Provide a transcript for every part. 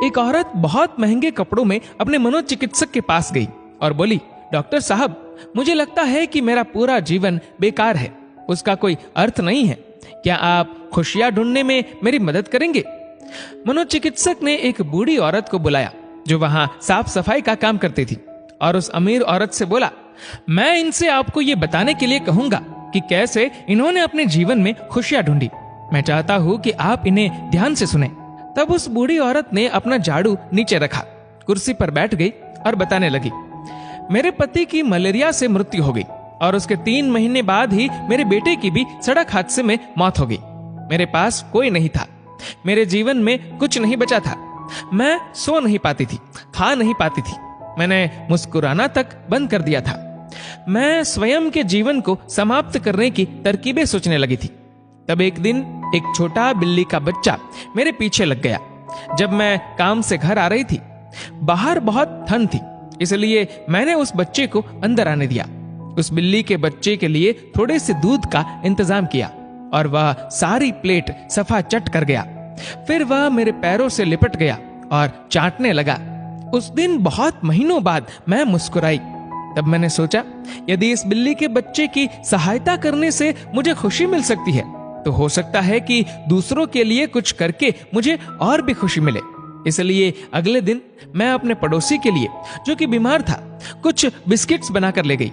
एक औरत बहुत महंगे कपड़ों में अपने मनोचिकित्सक के पास गई और बोली, डॉक्टर साहब, मुझे लगता है कि मेरा पूरा जीवन बेकार है, उसका कोई अर्थ नहीं है। क्या आप खुशियां ढूंढने में मेरी मदद करेंगे? मनोचिकित्सक ने एक बूढ़ी औरत को बुलाया जो वहां साफ सफाई का काम करती थी और उस अमीर औरत से बोला, मैं इनसे आपको ये बताने के लिए कहूंगा कि कैसे इन्होंने अपने जीवन में खुशियां ढूंढी। मैं चाहता हूं कि आप इन्हें ध्यान से सुने। तब उस बूढ़ी औरत ने अपना झाड़ू नीचे रखा, कुर्सी पर बैठ गई और बताने लगी, मेरे पति की मलेरिया से मृत्यु हो गई और उसके 3 महीने बाद ही मेरे बेटे की भी सड़क हादसे में मौत हो गई। मेरे पास कोई नहीं था, मेरे जीवन में कुछ नहीं बचा था। मैं सो नहीं पाती थी, खा नहीं पाती थी, मैंने मुस्कुराना तक बंद कर दिया था। मैं स्वयं के जीवन को समाप्त करने की तरकीबें सोचने लगी थी। तब एक दिन एक छोटा बिल्ली का बच्चा मेरे पीछे लग गया। जब मैं काम से घर आ रही थी, बाहर बहुत ठंड थी, इसलिए मैंने उस बच्चे को अंदर आने दिया। उस बिल्ली के बच्चे के लिए थोड़े से दूध का इंतजाम किया और वह सारी प्लेट सफा चट कर गया। फिर वह मेरे पैरों से लिपट गया और चाटने लगा। उस दिन बहुत महीनों बाद मैं मुस्कुराई। तब मैंने सोचा, यदि इस बिल्ली के बच्चे की सहायता करने से मुझे खुशी मिल सकती है, तो हो सकता है कि दूसरों के लिए कुछ करके मुझे और भी खुशी मिले। इसलिए अगले दिन मैं अपने पड़ोसी के लिए, जो कि बीमार था, कुछ बिस्किट्स बनाकर ले गई।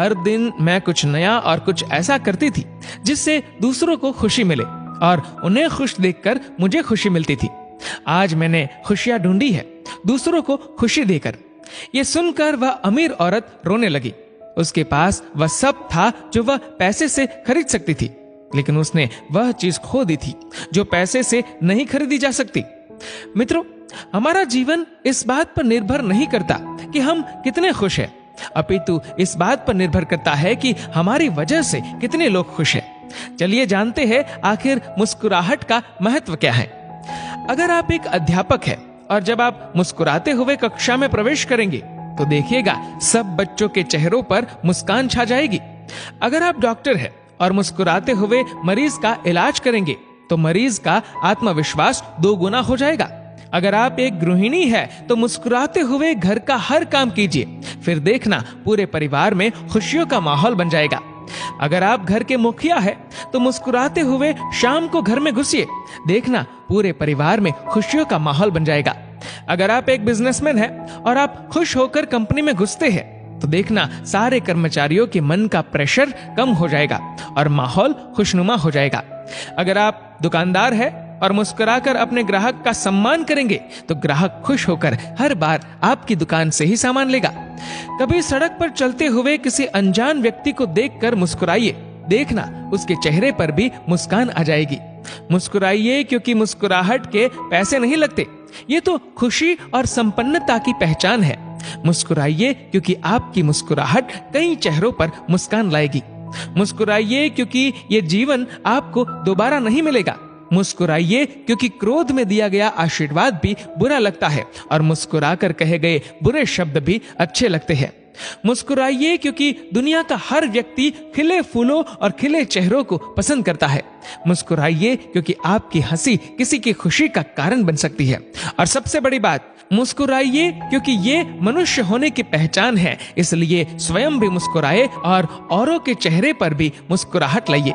हर दिन मैं कुछ नया और कुछ ऐसा करती थी जिससे दूसरों को खुशी मिले और उन्हें खुश देखकर मुझे खुशी मिलती थी। आज मैंने खुशियां ढूंढी है, दूसरों को खुशी देकर। ये सुनकर वह अमीर औरत रोने लगी। उसके पास वह सब था जो वह पैसे से खरीद सकती थी, लेकिन उसने वह चीज खो दी थी जो पैसे से नहीं खरीदी जा सकती। मित्रों, हमारा जीवन इस बात पर निर्भर नहीं करता कि हम कितने खुश हैं, अपितु इस बात पर निर्भर करता है कि हमारी वजह से कितने लोग खुश हैं। चलिए जानते हैं आखिर मुस्कुराहट का महत्व क्या है। अगर आप एक अध्यापक हैं और जब आप मुस्कुराते हुए कक्षा में प्रवेश करेंगे तो देखिएगा सब बच्चों के चेहरों पर मुस्कान छा जाएगी। अगर आप डॉक्टर हैं और मुस्कुराते हुए मरीज का इलाज करेंगे तो मरीज का आत्मविश्वास 2 गुना हो जाएगा। अगर आप एक गृहिणी है तो मुस्कुराते हुए घर का हर काम कीजिए, फिर देखना पूरे परिवार में खुशियों का माहौल बन जाएगा। अगर आप घर के मुखिया है तो मुस्कुराते हुए शाम को घर में घुसिए, देखना पूरे परिवार में खुशियों का माहौल बन जाएगा। अगर आप एक बिजनेसमैन है और आप खुश होकर कंपनी में घुसते हैं तो देखना सारे कर्मचारियों के मन का प्रेशर कम हो जाएगा और माहौल खुशनुमा हो जाएगा। अगर आप दुकानदार है और मुस्कुराकर अपने ग्राहक का सम्मान करेंगे तो ग्राहक खुश होकर हर बार आपकी दुकान से ही सामान लेगा। कभी सड़क पर चलते हुए किसी अनजान व्यक्ति को देखकर मुस्कुराइए, देखना उसके चेहरे पर भी मुस्कान आ जाएगी। मुस्कुराइए क्योंकि मुस्कुराहट के पैसे नहीं लगते, ये तो खुशी और संपन्नता की पहचान है। मुस्कुराइए क्योंकि आपकी मुस्कुराहट कई चेहरों पर मुस्कान लाएगी। मुस्कुराइए क्योंकि ये जीवन आपको दोबारा नहीं मिलेगा। मुस्कुराइए क्योंकि क्रोध में दिया गया आशीर्वाद भी बुरा लगता है और मुस्कुराकर कहे गए बुरे शब्द भी अच्छे लगते हैं। मुस्कुराइए क्योंकि दुनिया का हर व्यक्ति खिले फूलों और खिले चेहरों को पसंद करता है। मुस्कुराइए क्योंकि आपकी हंसी किसी की खुशी का कारण बन सकती है। और सबसे बड़ी बात, मुस्कुराइए क्योंकि ये मनुष्य होने की पहचान है, इसलिए स्वयं भी मुस्कुराए और औरों के चेहरे पर भी मुस्कुराहट लाइए।